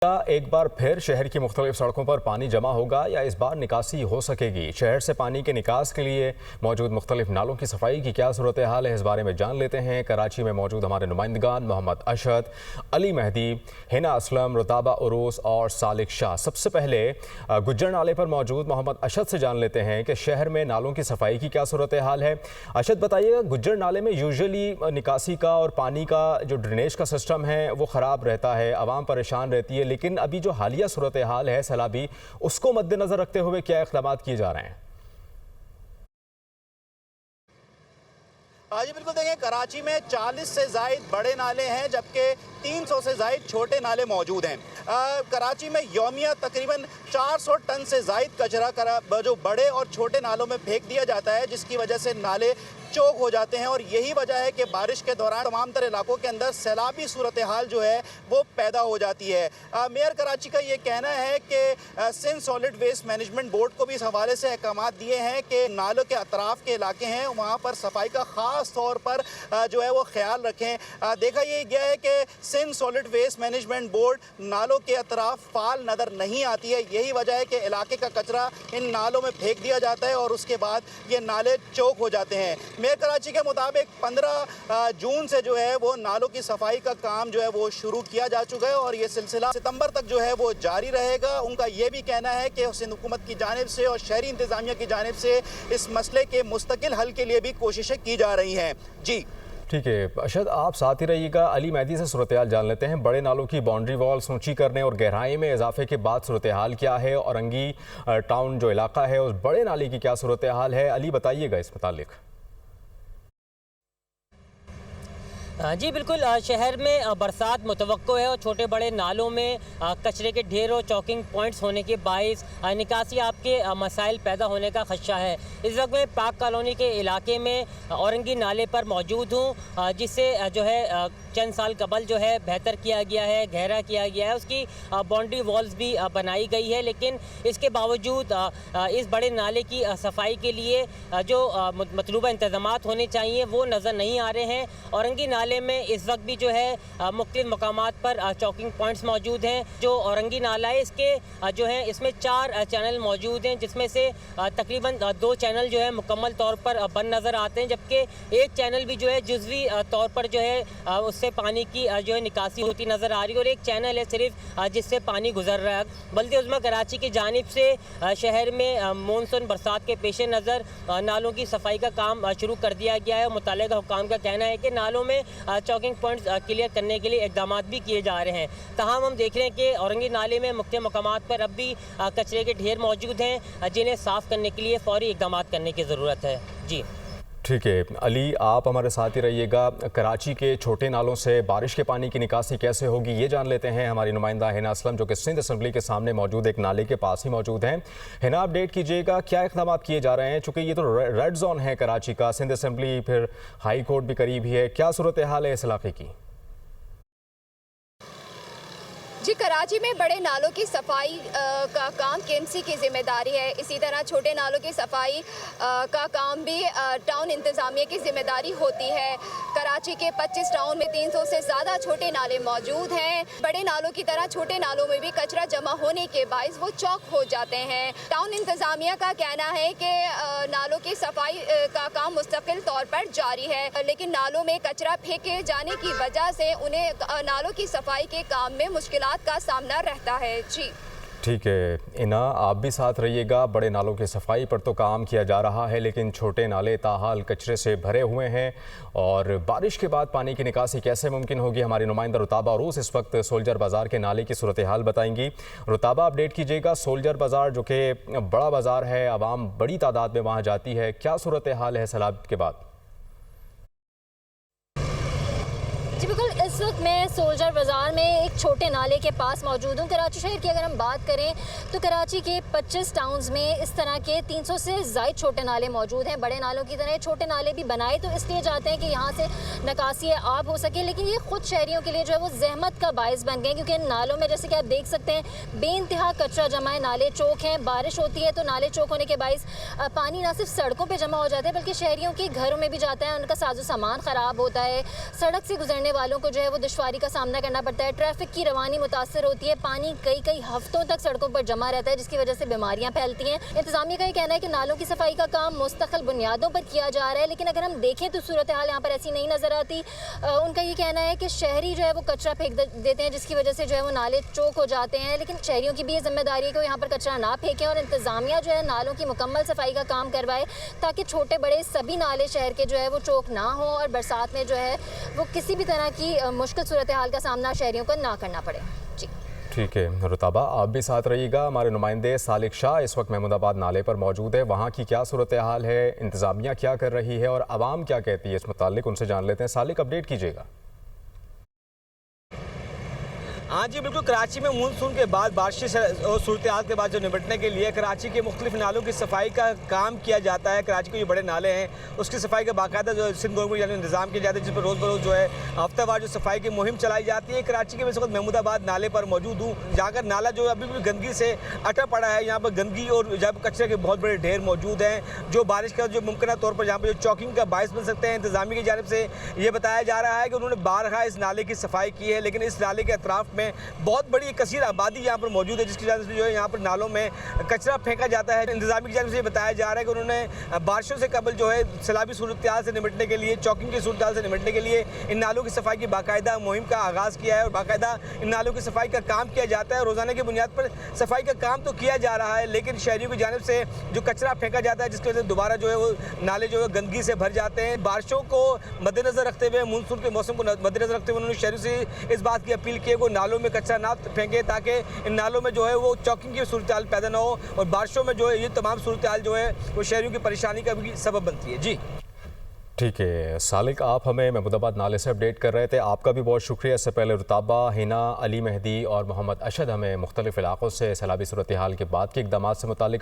एक बार फिर शहर की मुख्तलिफ सड़कों पर पानी जमा होगा या इस बार निकासी हो सकेगी। शहर से पानी के निकास के लिए मौजूद मुख्तलिफ नालों की सफाई की क्या सूरत हाल है, इस बारे में जान लेते हैं। कराची में मौजूद हमारे नुमाइंदगान मोहम्मद अशद, अली मेहदी, हिना असलम, रुताबा उरूस और सालिक शाह। सबसे पहले गुज्जर नाले पर मौजूद मोहम्मद अशद से जान लेते हैं कि शहर में नालों की सफाई की क्या सूरत हाल है। अशद बताइएगा, गुज्जर नाले में यूजुअली निकासी का और पानी का जो ड्रेनेज का सिस्टम है वो ख़राब रहता है, आवाम परेशान रहती है, लेकिन अभी जो हालिया सूरत हाल है सैलाबी, उसको मद्देनजर रखते हुए क्या इक़दाम किए जा रहे हैं? जी बिल्कुल, देखें कराची में 40 से ज़ायद बड़े नाले हैं जबकि 300 से ज़ायद छोटे नाले मौजूद हैं। कराची में यौमिया तकरीबन 400 टन से ज़ायद कचरा जो बड़े और छोटे नालों में फेंक दिया जाता है, जिसकी वजह से नाले चौक हो जाते हैं और यही वजह है कि बारिश के दौरान तमाम तरह इलाकों के अंदर सैलाबी सूरत हाल जो है वो पैदा हो जाती है। मेयर कराची का ये कहना है कि Sindh solid waste management board को भी इस हवाले से अहकाम दिए हैं कि नालों के अतराफ़ के इलाके हैं वहाँ पर सफाई का ख़ास तौर पर जो है वो ख्याल रखें। देखा ये गया है कि Sindh solid waste management board नालों के अतराफ़ फाल नज़र नहीं आती है, यही वजह है कि इलाके का कचरा इन नालों में फेंक दिया जाता है और उसके बाद ये नाले चौक हो जाते हैं। मेयर कराची के मुताबिक 15 जून से जो है वो नालों की सफाई का काम जो है वो शुरू किया जा चुका है और ये सिलसिला सितंबर तक जो है वो जारी रहेगा। उनका ये भी कहना है कि सिंध हुकूमत की जानिब से और शहरी इंतज़ामिया की जानिब से इस मसले के मुस्तकिल हल के लिए भी कोशिशें की जा रही हैं। जी ठीक है अशद, आप साथ ही रहिएगा। अली मेहदी से सूरत हाल जान लेते हैं। बड़े नालों की बाउंड्री वॉल्स ऊंची करने और गहराई में इजाफे के बाद सूरत हाल क्या है? औरंगी टाउन जो इलाका है उस बड़े नाले की क्या सूरत हाल है? अली बताइएगा इस मुतालिक। जी बिल्कुल, शहर में बरसात मुतवक्को है और छोटे बड़े नालों में कचरे के ढेर और चौकिंग पॉइंट्स होने के बाइस निकासी आपके मसाइल पैदा होने का खदशा है। इस वक्त मैं पाक कॉलोनी के इलाके में औरंगी नाले पर मौजूद हूँ, जिसे जो है चंद साल कबल जो है बेहतर किया गया है, गहरा किया गया है, उसकी बाउंड्री वॉल्स भी बनाई गई है। लेकिन इसके बावजूद इस बड़े नाले की सफाई के लिए जो मतलूबा इंतज़ामात होने चाहिए वो नज़र नहीं आ रहे हैं। औरंगी नाले में इस वक्त भी जो है मुख्तलिफ मकामात पर चौकिंग पॉइंट्स मौजूद हैं। जो औरंगी नाला है इसके जो है इसमें 4 चैनल मौजूद हैं, जिसमें से तकरीबन 2 चैनल जो है मुकम्मल तौर पर बंद नज़र आते हैं, जबकि एक चैनल भी जो है जुज़वी तौर पर जो है उससे पानी की जो है निकासी होती नज़र आ रही है और एक चैनल है सिर्फ जिससे पानी गुजर रहा है। बल्दे उज़्मा कराची की जानिब से शहर में मानसून बरसात के पेश नज़र नालों की सफाई का काम शुरू कर दिया गया है। मुतल्लिक़ हुक्काम का कहना है कि नालों में चौकिंग पॉइंट्स क्लियर करने के लिए इक़दाम भी किए जा रहे हैं। तमाम हम देख रहे हैं कि औरंगी नाले में मुख्तलिफ़ मकामात पर अब भी कचरे के ढेर मौजूद हैं, जिन्हें साफ़ करने के लिए फ़ौरी इक़दाम करने की ज़रूरत है। जी ठीक है अली, आप हमारे साथ ही रहिएगा। कराची के छोटे नालों से बारिश के पानी की निकासी कैसे होगी ये जान लेते हैं। हमारी नुमाइंदा हिना असलम जो कि सिंध असम्बली के सामने मौजूद एक नाले के पास ही मौजूद हैं। हिना, अपडेट कीजिएगा, क्या इक़दाम किए जा रहे हैं? चूँकि ये तो रेड जोन है कराची का, सिंध असम्बली फिर हाई कोर्ट भी करीब ही है, क्या सूरत हाल है इस इलाके की? जी, कराची में बड़े नालों की सफाई का काम केएमसी की ज़िम्मेदारी है। इसी तरह छोटे नालों की सफाई का काम भी टाउन इंतज़ामिया की ज़िम्मेदारी होती है। कराची के 25 टाउन में 300 से ज़्यादा छोटे नाले मौजूद हैं। बड़े नालों की तरह छोटे नालों में भी कचरा जमा होने के बायस वो चौक हो जाते हैं। टाउन इंतज़ामिया का कहना है कि नालों की सफाई का काम मुस्तकिल तौर पर जारी है, लेकिन नालों में कचरा फेंके जाने की वजह से उन्हें नालों की सफाई के काम में मुश्किलात का सामना रहता है। जी ठीक है इना, आप भी साथ रहिएगा। बड़े नालों की सफाई पर तो काम किया जा रहा है, लेकिन छोटे नाले ताहाल कचरे से भरे हुए हैं और बारिश के बाद पानी की निकासी कैसे मुमकिन होगी? हमारी नुमाइंदा रुताबा उरूस इस वक्त सोल्जर बाज़ार के नाले की सूरत हाल बताएंगी। रुताबा, अपडेट कीजिएगा। सोल्जर बाज़ार जो कि बड़ा बाज़ार है, आवाम बड़ी तादाद में वहाँ जाती है, क्या सूरत हाल है सैलाब के बाद? जी बिल्कुल, इस वक्त मैं सोल्जर बाज़ार में एक छोटे नाले के पास मौजूद हूँ। कराची शहर की अगर हम बात करें तो कराची के 25 टाउन्स में इस तरह के 300 से ज़ायद छोटे नाले मौजूद हैं। बड़े नालों की तरह छोटे नाले भी बनाए तो इसलिए जाते हैं कि यहाँ से निकासी आब हो सके, लेकिन ये ख़ुद शहरियों के लिए जो है वो जहमत का बायस बन गए, क्योंकि इन नालों में जैसे कि आप देख सकते हैं बेइंतहा कचरा जमा है, नाले चौक हैं। बारिश होती है तो नाले चौक होने के बायस पानी ना सिर्फ सड़कों पर जमा हो जाता है बल्कि शहरियों के घरों में भी जाता है, उनका साजो सामान ख़राब होता है। सड़क से गुजरने वालों को जो है वो दुश्वारी का सामना करना पड़ता है। ट्रैफिक की रवानी मुतासर होती है, पानी कई कई हफ्तों तक सड़कों पर जमा रहता है, जिसकी वजह से बीमारियां फैलती हैं। इंतजामिया का ये कहना है कि नालों की सफाई का काम मुस्तकिल बुनियादों पर किया जा रहा है, लेकिन अगर हम देखें तो सूरत हाल यहाँ पर ऐसी नहीं नज़र आती। उनका ये कहना है कि शहरी जो है वो कचरा फेंक देते हैं, जिसकी वजह से जो है वो नाले चौक हो जाते हैं। लेकिन शहरियों की भी ये जिम्मेदारी है कि वो यहाँ पर कचरा ना फेंकें और इंतजामिया जो है नालों की मुकम्मल सफाई का काम करवाए, ताकि छोटे बड़े सभी नाले शहर के जो है वो चौक ना हो और बरसात में जो है वो किसी भी तरह की मुश्किल सूरत हाल का सामना शहरियों को ना करना पड़े। जी ठीक है रुताबा, आप भी साथ रहिएगा। हमारे नुमाइंदे सालिक शाह इस वक्त महमूदाबाद नाले पर मौजूद है, वहाँ की क्या सूरत हाल है, इंतजामिया क्या कर रही है और आवाम क्या कहती है इस मुतालिक, उनसे जान लेते हैं। सालिक, अपडेट कीजिएगा। हाँ जी बिल्कुल, कराची में मानसून के बाद बारिश और सूरत हाल के बाद जो निपटने के लिए कराची के मुख्तलिफ नालों की सफाई का काम किया जाता है। कराची के जो बड़े नाले हैं उसकी सफाई का बाकायदा जो सिंध गवर्नमेंट यानी इंतजाम किया जाता है, जिस पर रोज़ बरोज़ जो है हफ्तावार जो सफाई की मुहिम चलाई जाती है। कराची के मैं इस वक्त महमूदाबाद नाले पर मौजूद हूँ, जहाँ का नाला जो है अभी भी गंदगी से अटा पड़ा है। यहाँ पर गंदगी और जब कचरे के बहुत बड़े ढेर मौजूद हैं, जो बारिश का जो मुमकिन तौर पर यहाँ पर जो चौकिंग का बायस बन सकते हैं। इंतजामिया की जानिब से ये बताया जा रहा है कि उन्होंने बारहा इस नाले की सफाई की है, लेकिन इस नाले के अतराफ में बहुत बड़ी कसीर आबादी यहाँ पर मौजूद है, जिसकी वजह से जो है यहाँ पर नालों में कचरा फेंका जाता है। इंतजामिया की जानिब से बताया जा रहा है कि उन्होंने बारिशों से कबल जो है सैलाबी सूरत हाल से निपटने के लिए, चौकिंग की सूरत हाल से निपटने के लिए इन नालों की सफाई की बाकायदा मुहिम का आगाज़ किया है और बाकायदा इन नालों की सफाई का काम किया जाता है। रोज़ाना की बुनियाद पर सफाई का काम तो किया जा रहा है, लेकिन शहरियों की जानिब से जो कचरा फेंका जाता है, जिसकी वजह से दोबारा जो है वो नाले जो है गंदगी से भर जाते हैं। बारिशों को मद्देनज़र रखते हुए, मानसून के मौसम को मद्देनज़र रखते हुए उन्होंने शहरियों से इस बात की अपील की है कि नालों में कचरा ना फेंके, ताकि इन नालों में जो है वो चौकिंग की सूरत हाल पैदा ना हो और बारिशों में जो है ये तमाम सूरत हाल जो है वो शहरियों की परेशानी का भी सबब बनती है। जी ठीक है सालिक, आप हमें महमूदाबाद नाले से अपडेट कर रहे थे, आपका भी बहुत शुक्रिया। इससे पहले रुताबा, हिना, अली मेहदी और मोहम्मद अशद हमें मुख्तलिफ इलाकों से सैलाबी सूरत हाल के बाद के इक़दामात से मुतालिक